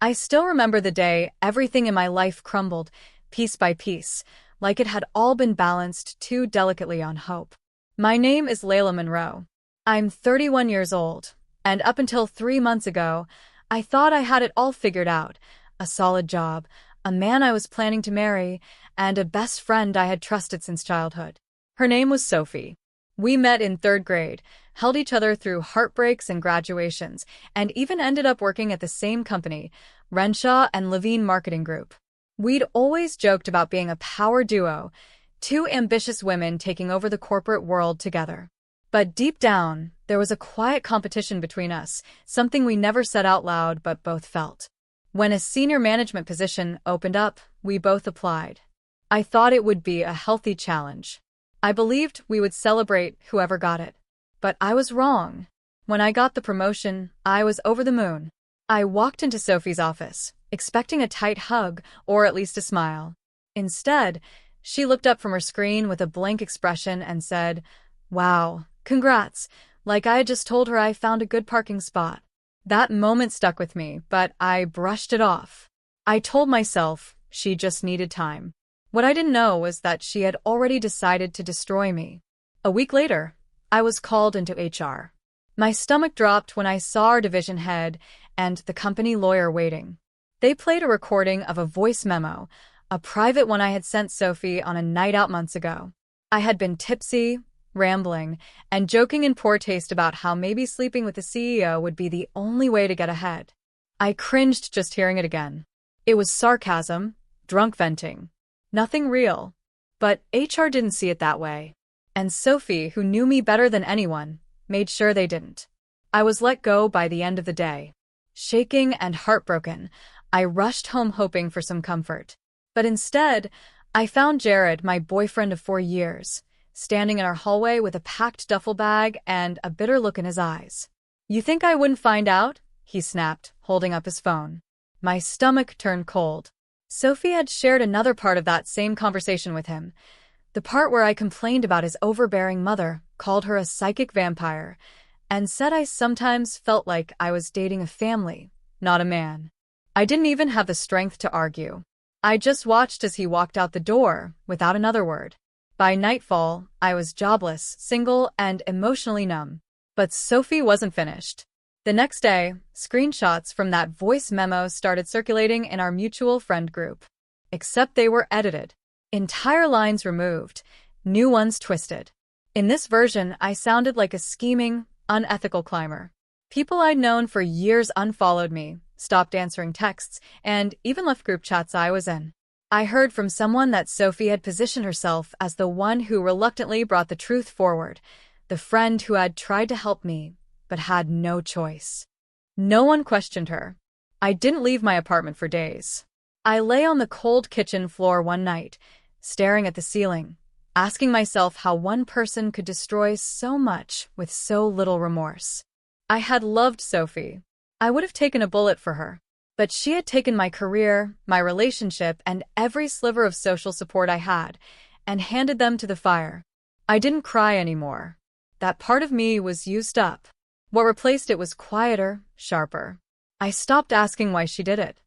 I still remember the day everything in my life crumbled, piece by piece, like it had all been balanced too delicately on hope. My name is Layla Monroe. I'm 31 years old, and up until 3 months ago, I thought I had it all figured out: a solid job, a man I was planning to marry, and a best friend I had trusted since childhood. Her name was Sophie. We met in third grade, held each other through heartbreaks and graduations, and even ended up working at the same company, Renshaw and Levine Marketing Group. We'd always joked about being a power duo, two ambitious women taking over the corporate world together. But deep down, there was a quiet competition between us, something we never said out loud but both felt. When a senior management position opened up, we both applied. I thought it would be a healthy challenge. I believed we would celebrate whoever got it. But I was wrong. When I got the promotion, I was over the moon. I walked into Sophie's office, expecting a tight hug or at least a smile. Instead, she looked up from her screen with a blank expression and said, "Wow, congrats," like I had just told her I found a good parking spot. That moment stuck with me, but I brushed it off. I told myself she just needed time. What I didn't know was that she had already decided to destroy me. A week later, I was called into HR. My stomach dropped when I saw our division head and the company lawyer waiting. They played a recording of a voice memo, a private one I had sent Sophie on a night out months ago. I had been tipsy, rambling, and joking in poor taste about how maybe sleeping with the CEO would be the only way to get ahead. I cringed just hearing it again. It was sarcasm, drunk venting. Nothing real. But HR didn't see it that way. And Sophie, who knew me better than anyone, made sure they didn't. I was let go by the end of the day. Shaking and heartbroken, I rushed home hoping for some comfort. But instead, I found Jared, my boyfriend of 4 years, standing in our hallway with a packed duffel bag and a bitter look in his eyes. "You think I wouldn't find out?" he snapped, holding up his phone. My stomach turned cold. Sophie had shared another part of that same conversation with him. The part where I complained about his overbearing mother, called her a psychic vampire, and said I sometimes felt like I was dating a family, not a man. I didn't even have the strength to argue. I just watched as he walked out the door, without another word. By nightfall, I was jobless, single, and emotionally numb. But Sophie wasn't finished. The next day, screenshots from that voice memo started circulating in our mutual friend group. Except they were edited. Entire lines removed, new ones twisted. In this version, I sounded like a scheming, unethical climber. People I'd known for years unfollowed me, stopped answering texts, and even left group chats I was in. I heard from someone that Sophie had positioned herself as the one who reluctantly brought the truth forward, the friend who had tried to help me, but had no choice. No one questioned her. I didn't leave my apartment for days. I lay on the cold kitchen floor one night, staring at the ceiling, asking myself how one person could destroy so much with so little remorse. I had loved Sophie. I would have taken a bullet for her. But she had taken my career, my relationship, and every sliver of social support I had, and handed them to the fire. I didn't cry anymore. That part of me was used up. What replaced it was quieter, sharper. I stopped asking why she did it.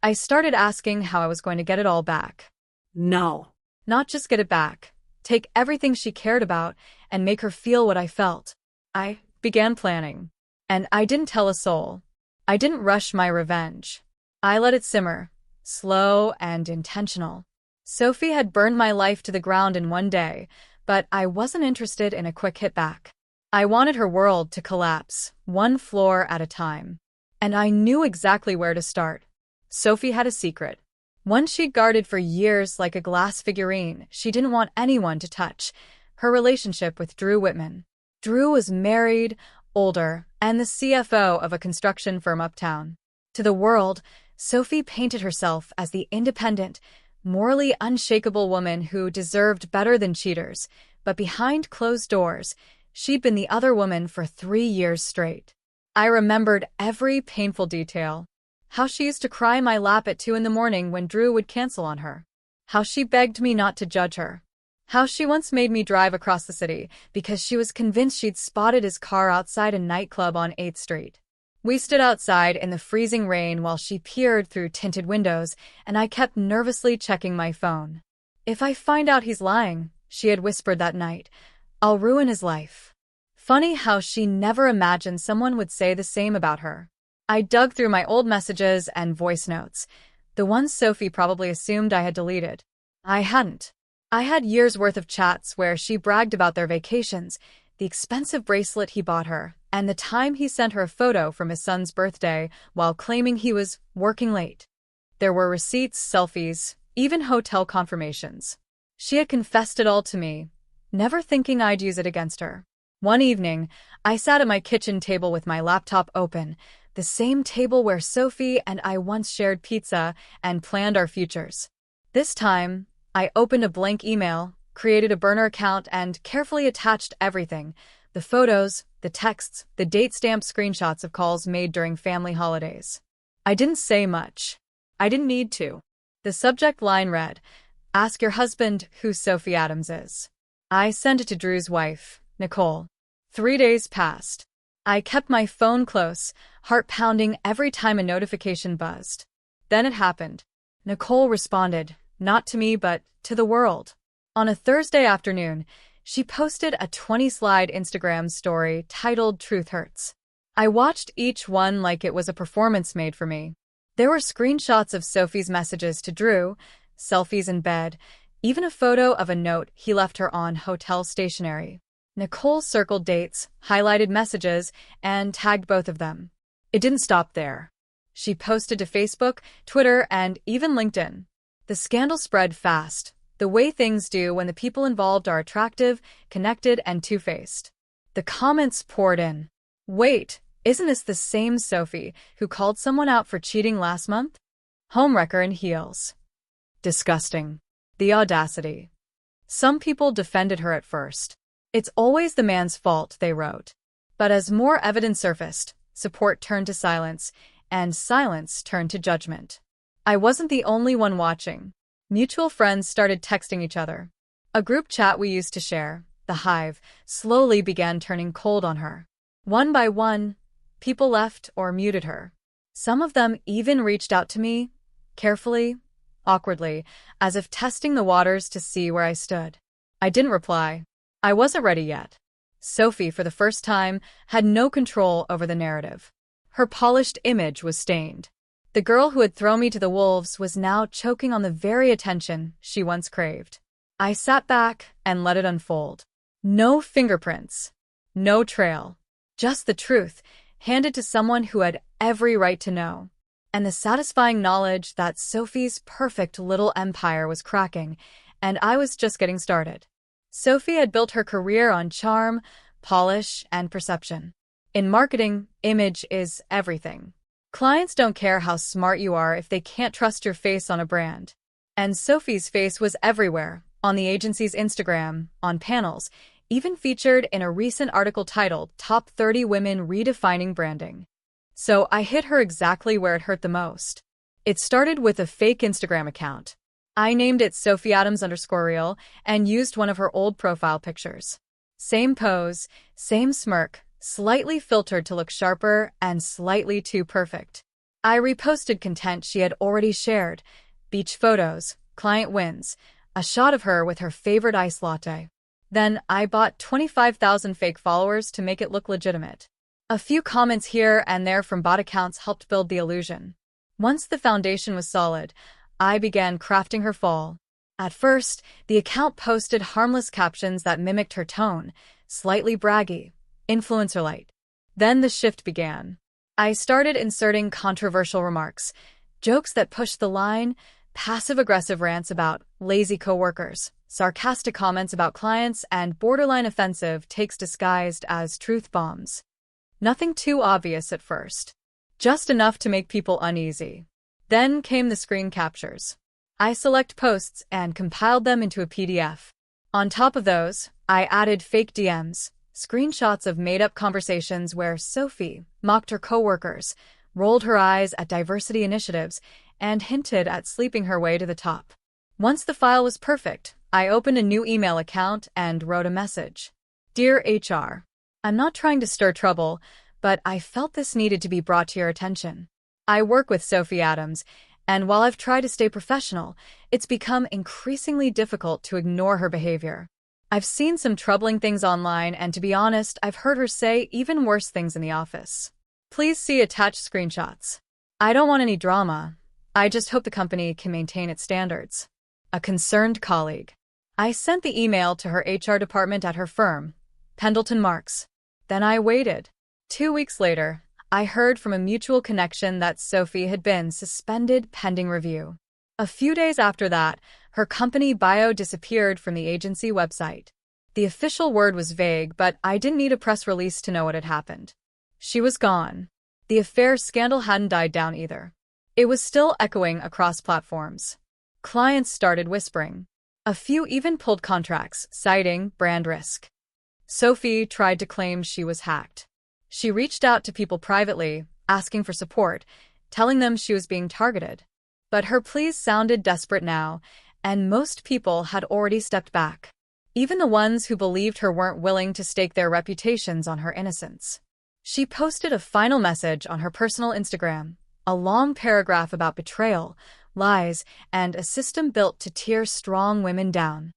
I started asking how I was going to get it all back. No. Not just get it back. Take everything she cared about and make her feel what I felt. I began planning. And I didn't tell a soul. I didn't rush my revenge. I let it simmer, slow and intentional. Sophie had burned my life to the ground in one day, but I wasn't interested in a quick hit back. I wanted her world to collapse, one floor at a time. And I knew exactly where to start. Sophie had a secret. One she'd guarded for years like a glass figurine she didn't want anyone to touch: her relationship with Drew Whitman. Drew was married, older, and the CFO of a construction firm uptown. To the world, Sophie painted herself as the independent, morally unshakable woman who deserved better than cheaters, but behind closed doors, she'd been the other woman for 3 years straight. I remembered every painful detail. How she used to cry in my lap at 2 in the morning when Drew would cancel on her. How she begged me not to judge her. How she once made me drive across the city because she was convinced she'd spotted his car outside a nightclub on 8th Street. We stood outside in the freezing rain while she peered through tinted windows, and I kept nervously checking my phone. "If I find out he's lying," she had whispered that night, "I'll ruin his life." Funny how she never imagined someone would say the same about her. I dug through my old messages and voice notes, the ones Sophie probably assumed I had deleted. I hadn't. I had years' worth of chats where she bragged about their vacations, the expensive bracelet he bought her, and the time he sent her a photo from his son's birthday while claiming he was working late. There were receipts, selfies, even hotel confirmations. She had confessed it all to me, never thinking I'd use it against her. One evening, I sat at my kitchen table with my laptop open, the same table where Sophie and I once shared pizza and planned our futures. This time, I opened a blank email, created a burner account, and carefully attached everything: the photos, the texts, the date-stamped screenshots of calls made during family holidays. I didn't say much. I didn't need to. The subject line read, "Ask your husband who Sophie Adams is." I sent it to Drew's wife, Nicole. 3 days passed. I kept my phone close, heart pounding every time a notification buzzed. Then it happened. Nicole responded, not to me but to the world. On a Thursday afternoon, she posted a 20-slide Instagram story titled "Truth Hurts." I watched each one like it was a performance made for me. There were screenshots of Sophie's messages to Drew, selfies in bed, even a photo of a note he left her on hotel stationery. Nicole circled dates, highlighted messages, and tagged both of them. It didn't stop there. She posted to Facebook, Twitter, and even LinkedIn. The scandal spread fast, the way things do when the people involved are attractive, connected, and two-faced. The comments poured in. "Wait, isn't this the same Sophie who called someone out for cheating last month? Homewrecker in heels. Disgusting. The audacity." Some people defended her at first. "It's always the man's fault," they wrote. But as more evidence surfaced, support turned to silence, and silence turned to judgment. I wasn't the only one watching. Mutual friends started texting each other. A group chat we used to share, The Hive, slowly began turning cold on her. One by one, people left or muted her. Some of them even reached out to me, carefully, awkwardly, as if testing the waters to see where I stood. I didn't reply. I wasn't ready yet. Sophie, for the first time, had no control over the narrative. Her polished image was stained. The girl who had thrown me to the wolves was now choking on the very attention she once craved. I sat back and let it unfold. No fingerprints. No trail. Just the truth, handed to someone who had every right to know. And the satisfying knowledge that Sophie's perfect little empire was cracking, and I was just getting started. Sophie had built her career on charm, polish, and perception. In marketing, image is everything. Clients don't care how smart you are if they can't trust your face on a brand. And Sophie's face was everywhere, on the agency's Instagram, on panels, even featured in a recent article titled "Top 30 Women Redefining Branding." So I hit her exactly where it hurt the most. It started with a fake Instagram account. I named it Sophie_Adams_Real and used one of her old profile pictures. Same pose, same smirk, slightly filtered to look sharper and slightly too perfect. I reposted content she had already shared: beach photos, client wins, a shot of her with her favorite ice latte. Then I bought 25,000 fake followers to make it look legitimate. A few comments here and there from bot accounts helped build the illusion. Once the foundation was solid, I began crafting her fall. At first, the account posted harmless captions that mimicked her tone, slightly braggy, influencer-light. Then the shift began. I started inserting controversial remarks, jokes that pushed the line, passive-aggressive rants about lazy coworkers, sarcastic comments about clients, and borderline offensive takes disguised as truth bombs. Nothing too obvious at first. Just enough to make people uneasy. Then came the screen captures. I select posts and compiled them into a PDF. On top of those, I added fake DMs, screenshots of made-up conversations where Sophie mocked her coworkers, rolled her eyes at diversity initiatives, and hinted at sleeping her way to the top. Once the file was perfect, I opened a new email account and wrote a message. "Dear HR, I'm not trying to stir trouble, but I felt this needed to be brought to your attention. I work with Sophie Adams, and while I've tried to stay professional, it's become increasingly difficult to ignore her behavior. I've seen some troubling things online, and to be honest, I've heard her say even worse things in the office. Please see attached screenshots. I don't want any drama. I just hope the company can maintain its standards. A concerned colleague. I sent the email to her HR department at her firm, Pendleton Marks. Then I waited. 2 weeks later, I heard from a mutual connection that Sophie had been suspended pending review. A few days after that, her company bio disappeared from the agency website. The official word was vague, but I didn't need a press release to know what had happened. She was gone. The affair scandal hadn't died down either. It was still echoing across platforms. Clients started whispering. A few even pulled contracts, citing brand risk. Sophie tried to claim she was hacked. She reached out to people privately, asking for support, telling them she was being targeted. But her pleas sounded desperate now, and most people had already stepped back. Even the ones who believed her weren't willing to stake their reputations on her innocence. She posted a final message on her personal Instagram, a long paragraph about betrayal, lies, and a system built to tear strong women down.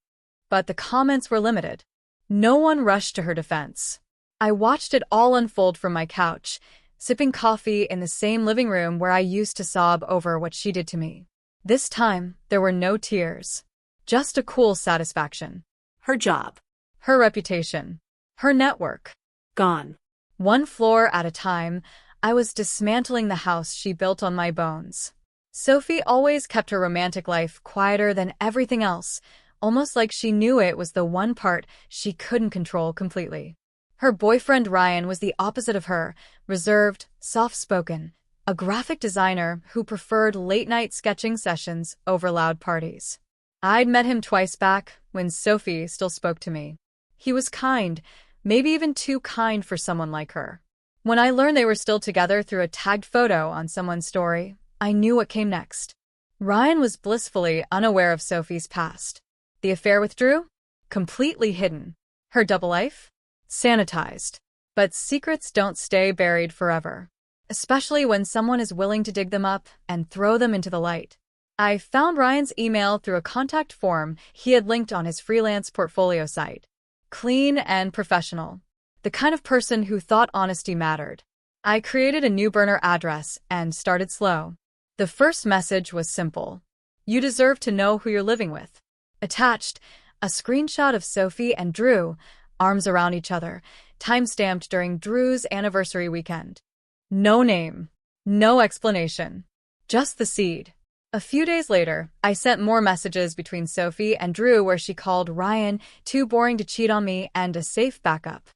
But the comments were limited. No one rushed to her defense. I watched it all unfold from my couch, sipping coffee in the same living room where I used to sob over what she did to me. This time, there were no tears. Just a cool satisfaction. Her job. Her reputation. Her network. Gone. One floor at a time, I was dismantling the house she built on my bones. Sophie always kept her romantic life quieter than everything else, almost like she knew it was the one part she couldn't control completely. Her boyfriend Ryan was the opposite of her, reserved, soft-spoken, a graphic designer who preferred late-night sketching sessions over loud parties. I'd met him twice back when Sophie still spoke to me. He was kind, maybe even too kind for someone like her. When I learned they were still together through a tagged photo on someone's story, I knew what came next. Ryan was blissfully unaware of Sophie's past. The affair with Drew? Completely hidden. Her double life? Sanitized. But secrets don't stay buried forever, especially when someone is willing to dig them up and throw them into the light. I found Ryan's email through a contact form he had linked on his freelance portfolio site. Clean and professional. The kind of person who thought honesty mattered. I created a new burner address and started slow. The first message was simple. You deserve to know who you're living with. Attached, a screenshot of Sophie and Drew, arms around each other, time-stamped during Drew's anniversary weekend. No name. No explanation. Just the seed. A few days later, I sent more messages between Sophie and Drew where she called Ryan too boring to cheat on me and a safe backup.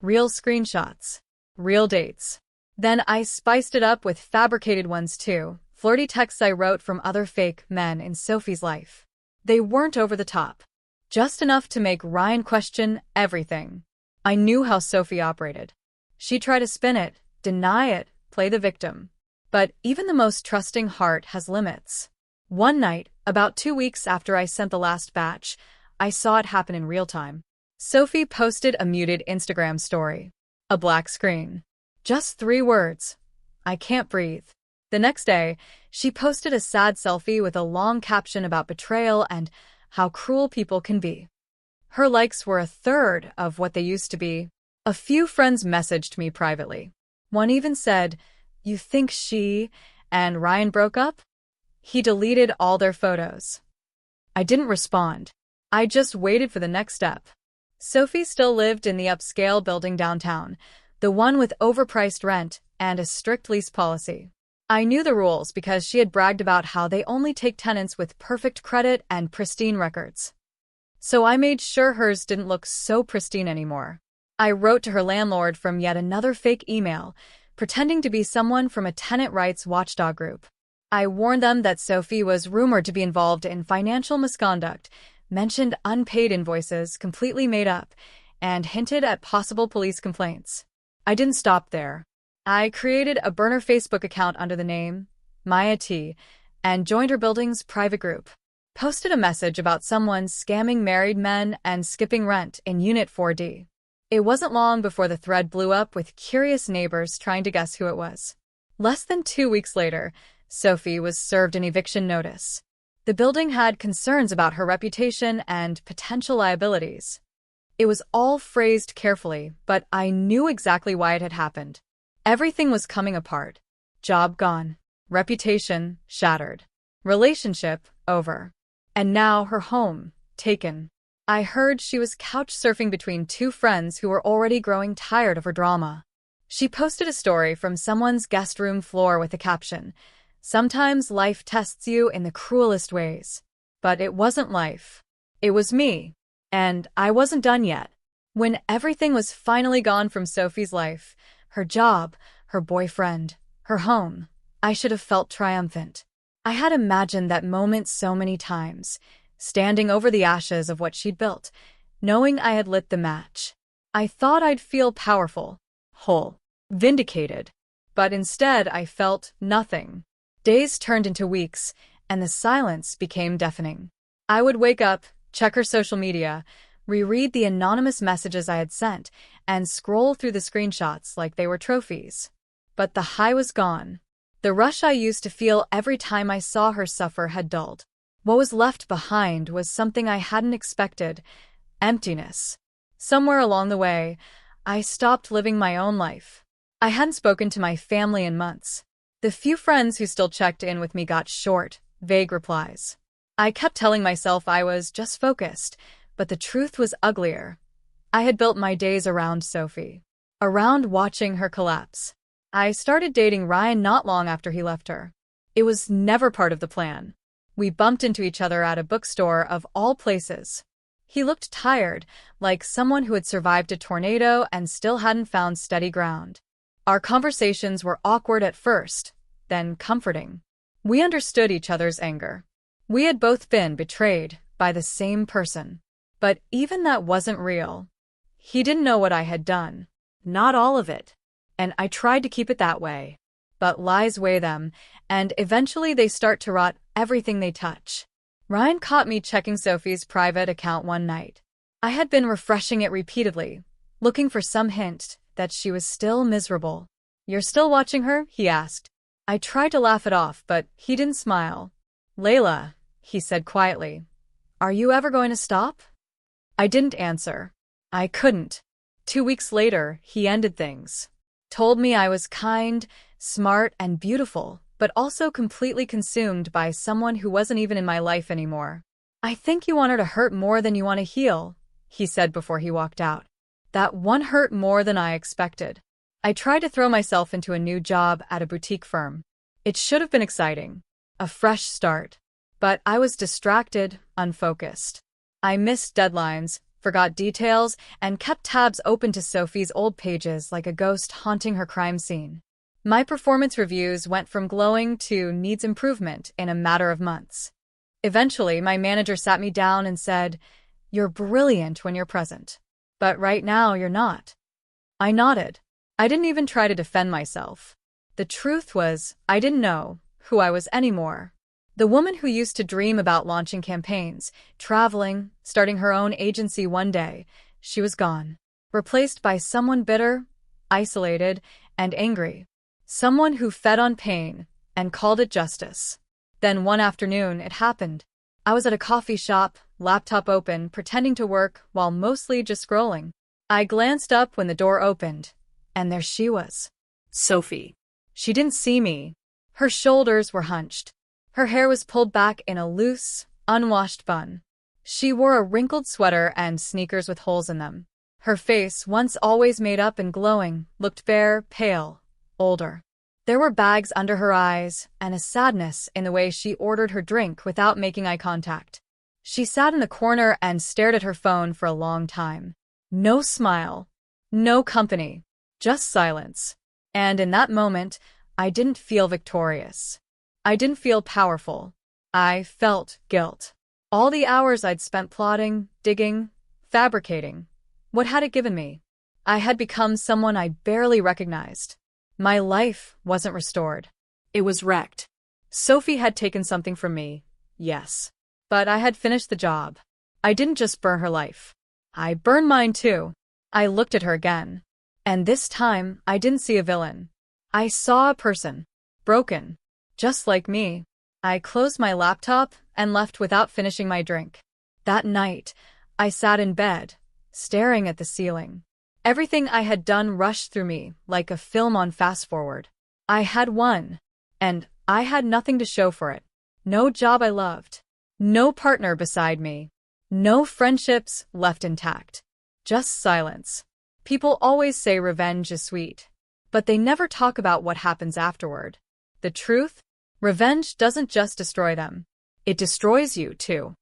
Real screenshots. Real dates. Then I spiced it up with fabricated ones too, flirty texts I wrote from other fake men in Sophie's life. They weren't over the top. Just enough to make Ryan question everything. I knew how Sophie operated. She'd try to spin it, deny it, play the victim. But even the most trusting heart has limits. One night, about 2 weeks after I sent the last batch, I saw it happen in real time. Sophie posted a muted Instagram story. A black screen. Just 3 words. I can't breathe. The next day, she posted a sad selfie with a long caption about betrayal and how cruel people can be. Her likes were a third of what they used to be. A few friends messaged me privately. One even said, "You think she and Ryan broke up?" He deleted all their photos. I didn't respond. I just waited for the next step. Sophie still lived in the upscale building downtown, the one with overpriced rent and a strict lease policy. I knew the rules because she had bragged about how they only take tenants with perfect credit and pristine records. So I made sure hers didn't look so pristine anymore. I wrote to her landlord from yet another fake email, pretending to be someone from a tenant rights watchdog group. I warned them that Sophie was rumored to be involved in financial misconduct, mentioned unpaid invoices completely made up, and hinted at possible police complaints. I didn't stop there. I created a burner Facebook account under the name Maya T and joined her building's private group. Posted a message about someone scamming married men and skipping rent in Unit 4D. It wasn't long before the thread blew up with curious neighbors trying to guess who it was. Less than 2 weeks later, Sophie was served an eviction notice. The building had concerns about her reputation and potential liabilities. It was all phrased carefully, but I knew exactly why it had happened. Everything was coming apart. Job gone. Reputation shattered. Relationship over. And now her home taken. I heard she was couch surfing between two friends who were already growing tired of her drama. She posted a story from someone's guest room floor with the caption, "Sometimes life tests you in the cruelest ways." But it wasn't life. It was me. And I wasn't done yet. When everything was finally gone from Sophie's life, her job, her boyfriend, her home, I should have felt triumphant. I had imagined that moment so many times, standing over the ashes of what she'd built, knowing I had lit the match. I thought I'd feel powerful, whole, vindicated. But instead, I felt nothing. Days turned into weeks, and the silence became deafening. I would wake up, check her social media, reread the anonymous messages I had sent, and scroll through the screenshots like they were trophies. But the high was gone. The rush I used to feel every time I saw her suffer had dulled. What was left behind was something I hadn't expected: emptiness. Somewhere along the way, I stopped living my own life. I hadn't spoken to my family in months. The few friends who still checked in with me got short, vague replies. I kept telling myself I was just focused, but the truth was uglier. I had built my days around Sophie, around watching her collapse. I started dating Ryan not long after he left her. It was never part of the plan. We bumped into each other at a bookstore of all places. He looked tired, like someone who had survived a tornado and still hadn't found steady ground. Our conversations were awkward at first, then comforting. We understood each other's anger. We had both been betrayed by the same person. But even that wasn't real. He didn't know what I had done. Not all of it. And I tried to keep it that way. But lies weigh them, and eventually they start to rot everything they touch. Ryan caught me checking Sophie's private account one night. I had been refreshing it repeatedly, looking for some hint that she was still miserable. "You're still watching her?" he asked. I tried to laugh it off, but he didn't smile. "Layla," he said quietly, "are you ever going to stop?" I didn't answer. I couldn't. 2 weeks later, he ended things. Told me I was kind, smart, and beautiful, but also completely consumed by someone who wasn't even in my life anymore. "I think you want her to hurt more than you want to heal," he said before he walked out. That one hurt more than I expected. I tried to throw myself into a new job at a boutique firm. It should have been exciting. A fresh start. But I was distracted, unfocused. I missed deadlines, forgot details, and kept tabs open to Sophie's old pages like a ghost haunting her crime scene. My performance reviews went from glowing to needs improvement in a matter of months. Eventually, my manager sat me down and said, "You're brilliant when you're present. But right now, you're not." I nodded. I didn't even try to defend myself. The truth was, I didn't know who I was anymore. The woman who used to dream about launching campaigns, traveling, starting her own agency one day, she was gone. Replaced by someone bitter, isolated, and angry. Someone who fed on pain and called it justice. Then one afternoon, it happened. I was at a coffee shop, laptop open, pretending to work while mostly just scrolling. I glanced up when the door opened, and there she was. Sophie. She didn't see me. Her shoulders were hunched. Her hair was pulled back in a loose, unwashed bun. She wore a wrinkled sweater and sneakers with holes in them. Her face, once always made up and glowing, looked bare, pale, older. There were bags under her eyes and a sadness in the way she ordered her drink without making eye contact. She sat in the corner and stared at her phone for a long time. No smile. No company. Just silence. And in that moment, I didn't feel victorious. I didn't feel powerful. I felt guilt. All the hours I'd spent plotting, digging, fabricating. What had it given me? I had become someone I barely recognized. My life wasn't restored. It was wrecked. Sophie had taken something from me, yes. But I had finished the job. I didn't just burn her life. I burned mine too. I looked at her again. And this time, I didn't see a villain. I saw a person. Broken. Just like me. I closed my laptop and left without finishing my drink. That night, I sat in bed, staring at the ceiling. Everything I had done rushed through me like a film on fast forward. I had won, and I had nothing to show for it. No job I loved. No partner beside me. No friendships left intact. Just silence. People always say revenge is sweet, but they never talk about what happens afterward. The truth? Revenge doesn't just destroy them. It destroys you, too.